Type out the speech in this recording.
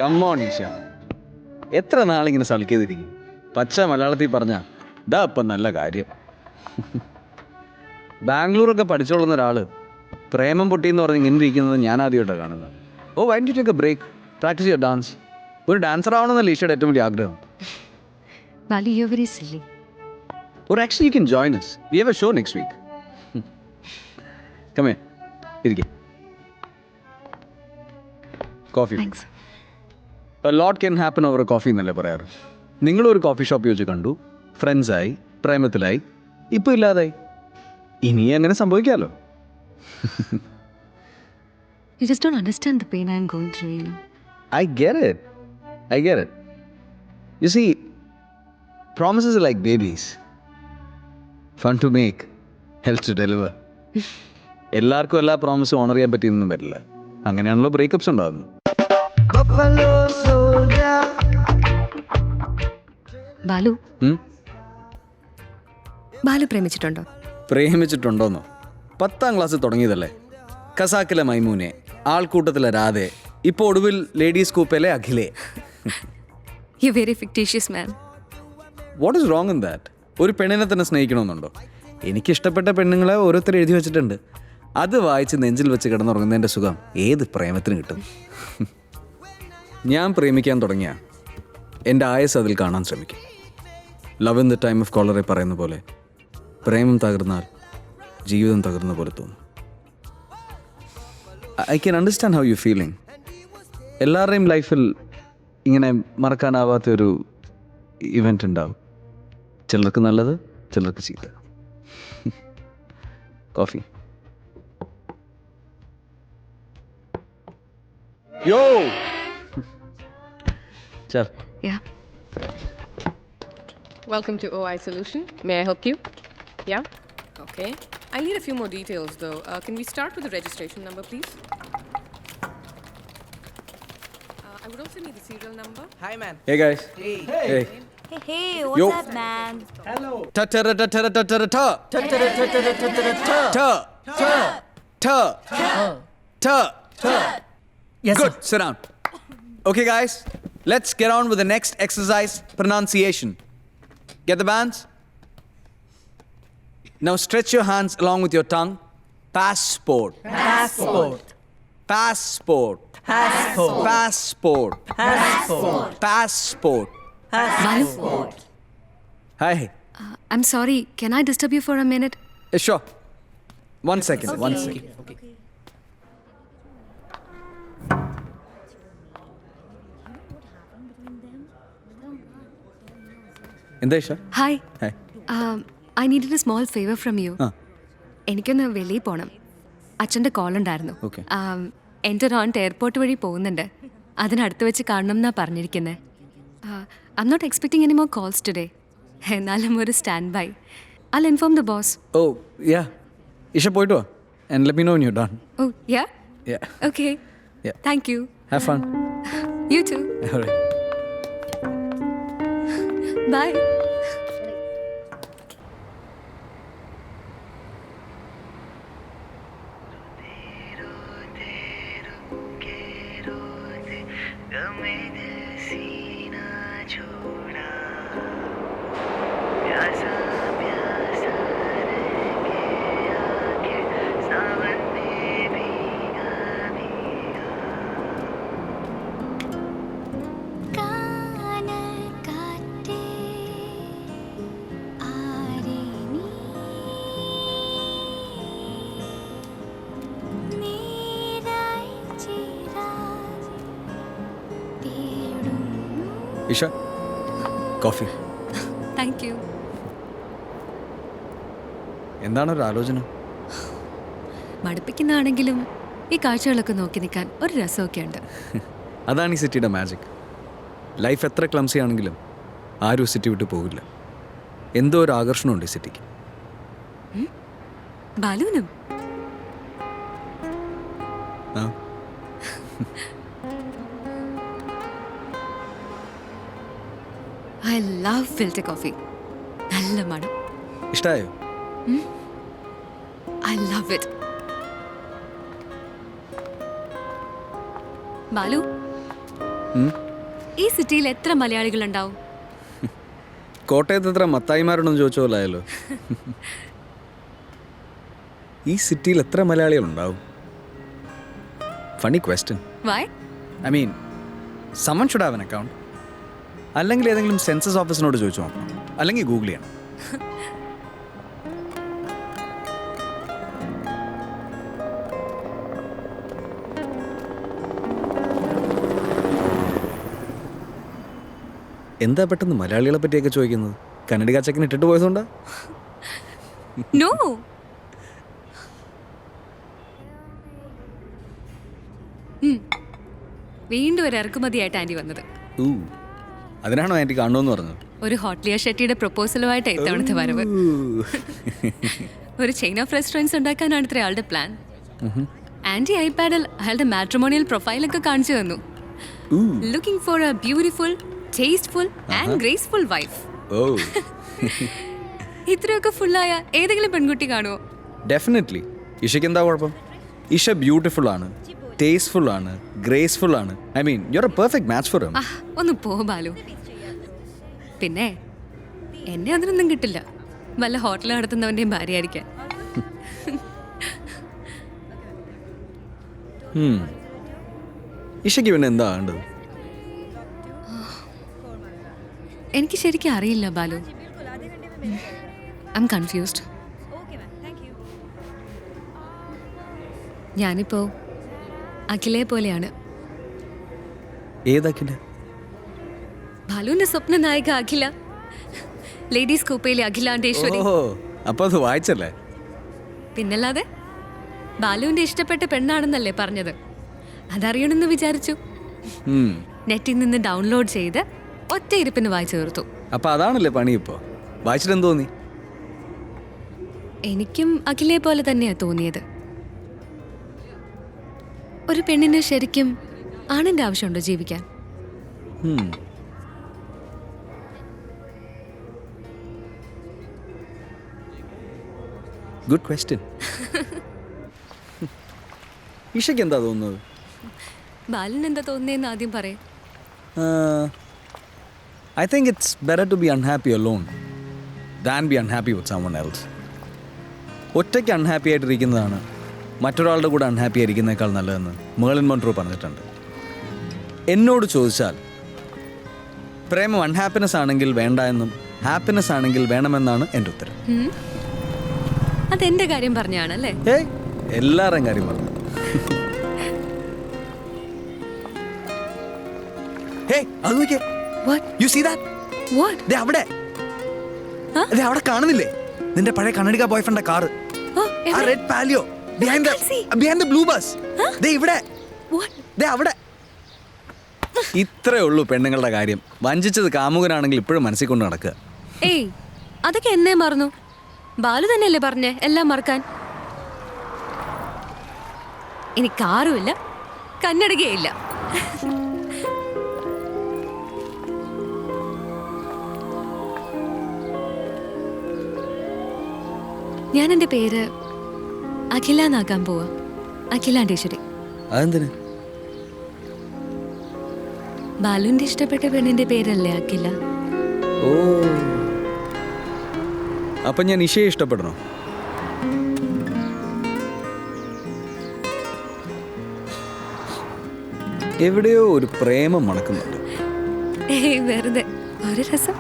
Come on ഈശ, എത്ര നാളിങ്ങനെ സൽക്കിയതിരിക്കും. പച്ച മലയാളത്തിൽ പറഞ്ഞാൽ ഇതാ ഇപ്പം നല്ല കാര്യം. ബാംഗ്ലൂരൊക്കെ പഠിച്ചോളുന്ന ഒരാൾ പ്രേമം പൊട്ടിയെന്ന് പറഞ്ഞ് ഇങ്ങനെ ഇരിക്കുന്നത് ഞാൻ ആദ്യമായിട്ടാണ് കാണുന്നത്. Oh why don't you take a break, practice your dance. ഒരു ഡാൻസർ ആവണമെന്നല്ല ഈശയുടെ ഏറ്റവും വലിയ ആഗ്രഹം. Balu, you're very silly. Or actually you can join us. We have a show next week. Come here. ഇരിക്കെ. Coffee. Thanks. A lot can happen over a coffee എന്നല്ലേ പറയാറ്. നിങ്ങളൊരു കോഫി ഷോപ്പ് വെച്ച് കണ്ടു, ഫ്രണ്ട്സായി, പ്രേമത്തിലായി, ഇപ്പോൾ ഇല്ലാതായി. ഇനി അങ്ങനെ സംഭവിക്കാമല്ലോ. You just don't understand the pain I'm going through, you know. I get it. You see, promises are like babies. Fun to make, hell to deliver. എല്ലാവർക്കും എല്ലാ പ്രോമിസും ഓണർ ചെയ്യാൻ പറ്റിയെന്നൊന്നും പറ്റില്ല. അങ്ങനെയാണല്ലോ ബ്രേക്കപ്സ് ഉണ്ടാകുന്നത്. ബാലു, ബാലു പ്രേമിച്ചിട്ടുണ്ടോ? പ്രേമിച്ചിട്ടുണ്ടോന്നോ? 10ാം ക്ലാസ് തുടങ്ങിയതല്ലേ. ഖസാക്കിലെ മൈമൂനെ, ആൾക്കൂട്ടത്തിലെ രാധെ, ഇപ്പോൾ ഒടുവിൽ ലേഡീസ് കൂപ്പയിലെ അഖിലേ. You're very fictitious, man. What is wrong in that? ഒരു പെണ്ണിനെ തന്നെ സ്നേഹിക്കണമെന്നുണ്ടോ? എനിക്കിഷ്ടപ്പെട്ട പെണ്ണുങ്ങളെ ഓരോരുത്തർ എഴുതി വെച്ചിട്ടുണ്ട്. അത് വായിച്ച് നെഞ്ചിൽ വെച്ച് കിടന്നുറങ്ങുന്നതിൻ്റെ സുഖം ഏത് പ്രേമത്തിന് കിട്ടും? ഞാൻ പ്രേമിക്കാൻ തുടങ്ങിയ എൻ്റെ ആയസ് അതിൽ കാണാൻ ശ്രമിക്കും. Love in the time of cholerae പറയുന്ന പോലെ, പ്രേമം തകർന്നാൽ ജീവിതം തകർന്ന പോലെ തോന്നും. I can understand how you feeling. എല്ലാവരുടെയും ലൈഫിൽ ഇങ്ങനെ മറക്കാനാവാത്തൊരു ഇവൻ്റ് ഉണ്ടാവും. ചിലർക്ക് നല്ലത്, ചിലർക്ക് ചീത്ത. കോഫി. യോ ചൽ. Yeah. Welcome to OI Solution. May I help you? Yeah? Okay. I need a few more details though. Can we start with the registration number, please? I would also need the serial number. Hi, man. Hey guys. Hey. Hey, what's Yo. up, man? Hello. Ta ta ta ta ta ta ta ta ta ta ta. Yes, Good. Sit down. Okay, guys. Let's get on with the next exercise, pronunciation. Get the bands? Now stretch your hands along with your tongue. Passport. Passport. Passport. Passport. Passport. Passport. Passport. Balu, Hi. I'm sorry. Can I disturb you for a minute? Sure. One second. One second. എന്താ Isha? Hi. Hi. I needed a small favor from you. എനിക്കൊന്ന് വെളിയിൽ പോകണം. അച്ഛൻ്റെ call ഉണ്ടായിരുന്നു. Okay. എൻ്റെ റോണ്ട് airport വഴി പോകുന്നുണ്ട്. അതിനടുത്ത് വെച്ച് കാണണം എന്നാണ് പറഞ്ഞിരിക്കുന്നത്. I am not expecting any more calls today. എന്നാലും ഒരു stand by. I'll inform the boss. Oh, yeah. Isha പോയിട്ട് വാ. And let me know when you're done. Oh, yeah? Yeah. Okay. Yeah. Thank you. Have fun. You too. All right. Bye. Isha, coffee. Thank you. എന്താണ് ഒരു ആലോചന? മടുപ്പിക്കുന്നതാണെങ്കിലും ഈ കാഴ്ചകളൊക്കെ നോക്കി നിൽക്കാൻ ഒരു രസമൊക്കെ ഉണ്ട്. അതാണ് ഈ സിറ്റിയുടെ മാജിക്. ലൈഫ് എത്ര ക്ലംസി ആണെങ്കിലും ആരും സിറ്റി വിട്ട് പോകില്ല. എന്തോ ഒരു ആകർഷണമുണ്ട് ഈ സിറ്റിക്ക്. ബാലുവിനും ആ ഐ ലവ് ഫിൽറ്റർ കോഫി. നല്ല മണം. ഇഷ്ടമായോ? I love it. ബാലു, ഈ സിറ്റിയിൽ എത്ര മലയാളികളുണ്ടാവും? കോട്ടയത്ത് എത്ര മത്തായിമാരുണ്ടെന്ന് ചോദിച്ച പോലെ ആയല്ലോ. ഈ സിറ്റിയിൽ എത്ര മലയാളികളുണ്ടാവും? Funny question. Why? I mean someone should have an account. അല്ലെങ്കിൽ ഏതെങ്കിലും സെൻസസ് ഓഫീസിനോട് ചോദിച്ചു നോക്കണം, അല്ലെങ്കിൽ ഗൂഗിൾ ചെയ്യണം. എന്താ പെട്ടെന്ന് മലയാളികളെ പറ്റിയൊക്കെ ചോദിക്കുന്നത്? കന്നഡിക ചക്കൻ ഇട്ടിട്ട് പോയതുകൊണ്ടാ? നോ. വീണ്ടും ഒരു ഇറക്കുമതിയായിട്ട് ആൻറ്റി വന്നത്. അതിനാണോ ആൻറ്റി കാണുമെന്ന് പറഞ്ഞത്? ഒരു ഹോട്ട്ലിയർ ഷെട്ടിയുടെ പ്രപ്പോസലുമായിട്ട് ഇത്തവണത്തെ വരവ്. ഒരു ചെയിൻ ഓഫ് റെസ്റ്റോറൻറ്റ്സ് ഉണ്ടാക്കാനാണ് ഇത്ര ആളുടെ പ്ലാൻ. ആൻറ്റി ഐപാഡിൽ അയാളുടെ മാട്രിമോണിയൽ പ്രൊഫൈലൊക്കെ കാണിച്ചു തന്നു. Looking for A beautiful, tasteful and graceful wife. ഇത്രയൊക്കെ ഫുള്ളായ ഏതെങ്കിലും പെൺകുട്ടി കാണുമോ? ഡെഫിനറ്റ്ലി. ഇഷയ്ക്ക് എന്താ കുഴപ്പം? ഇഷ ബ്യൂട്ടിഫുൾ ആണ്, ടേസ്റ്റ്ഫുൾ ആണ്, ഗ്രേസ്ഫുൾ ആണ്. I mean you are A perfect match for him. ഒന്ന് പോ ബാലു. പിന്നെ എന്നെ അതിനൊന്നും കിട്ടില്ല, വല്ല ഹോട്ടൽ നടത്തുന്നവൻ്റെയും ഭാര്യയായിരിക്കാൻ. ഇഷയ്ക്ക് പിന്നെ എന്താ വേണ്ടത്? എനിക്ക് ശരിക്കും അറിയില്ല ബാലു. I M confused. ഞാനിപ്പോ അഖിലയെ പോലെയാണ്. ഏതഖില? ബാലുവിന്റെ സ്വപ്ന നായിക അഖില, ലേഡീസ് കൂപ്പയിലെ അഖിലാണ്ടേശ്വരി. ഓ, അപ്പൊ അത് വായിച്ചല്ലേ? പിന്നല്ലാതെ ബാലുവിന്റെ ഇഷ്ടപ്പെട്ട പെണ്ണാണെന്നല്ലേ പറഞ്ഞത്? അതറിയണമെന്ന് വിചാരിച്ചു. നെറ്റിൽ നിന്ന് ഡൗൺലോഡ് ചെയ്ത് ഒറ്റ ഇരിപ്പിന് വായിച്ചു തീർത്തു. അപ്പൊ അതാണല്ലേ പണി ഇപ്പോ? വായിച്ചിട്ട് എന്ത് തോന്നി? എനിക്കും അഖിലയെ പോലെ തന്നെയാ തോന്നിയത്. ഒരു പെണ്ണിന് ശരിക്കും ആണിന്റെ ആവശ്യമുണ്ടോ ജീവിക്കാൻ? Good question. ഇഷയ്ക്ക് എന്താ തോന്നുന്നത്? ബാലിന് എന്താ തോന്നുന്നതെന്ന് ആദ്യം പറയേ. I think it's better to be unhappy alone than be unhappy with someone else. ഒറ്റയ്ക്ക് അൺഹാപ്പി ആയിട്ടിരിക്കുന്നതാണ് മറ്റൊരാളുടെ കൂടെ അൺഹാപ്പി ആയിരിക്കുന്നേക്കാൾ നല്ലതെന്ന് മേർലിൻ മൺട്രോ പറഞ്ഞിട്ടുണ്ട്. എന്നോട് ചോദിച്ചാൽ പ്രേമം അൺഹാപ്പിനെസ് ആണെങ്കിൽ വേണ്ട എന്നും ഹാപ്പിനെസ് ആണെങ്കിൽ വേണമെന്നാണ് എൻ്റെ ഉത്തരം. അതെന്റെ കാര്യം പറഞ്ഞാണല്ലേ? ഏയ്, എല്ലാവരുടെയും കാര്യം പറഞ്ഞു. ഹേയ്, അത് നോക്കിയേ. What? You see that? What? ദേ അവിടെ. ദേ അവിടെ കാണുന്നില്ലേ നിന്റെ പഴയ കന്നഡിക ബോയ്ഫ്രണ്ടിന്റെ കാറ്? Oh, ആ red paleo behind the blue bus. ദേ ഇവിടെ. What? ദേ അവിടെ. ഇത്രേ ഉള്ളൂ പെണ്ണുങ്ങളുടെ കാര്യം. വഞ്ചിച്ചത് കാമുകനാണെങ്കിൽ ഇപ്പോഴും മനസ്സിൽ കൊണ്ട് നടക്കുക. ഏയ്, അതൊക്കെ എന്നെ മറന്നു. ബാലു തന്നെയല്ലേ പറഞ്ഞേ എല്ലാം മറക്കാൻ. ഇനി കാറുമില്ല, കന്നഡകയില്ല. ഞാൻ എൻ്റെ പേര് അഖില എന്നാക്കാൻ പോവാ. അഖിലാണ്ടേശ്വരി. അതെന്തിന്? ബാലുവിന്റെ ഇഷ്ടപ്പെട്ട പെണ്ണിന്റെ പേരല്ലേ അഖില? ഓ, അപ്പൊ ഞാൻ ഇഷയെ ഇഷ്ടപ്പെടണോ? എവിടെയോ ഒരു പ്രേമം മണക്കുന്നുണ്ട്. ഏയ്, വെറുതെ ഒരു രസം.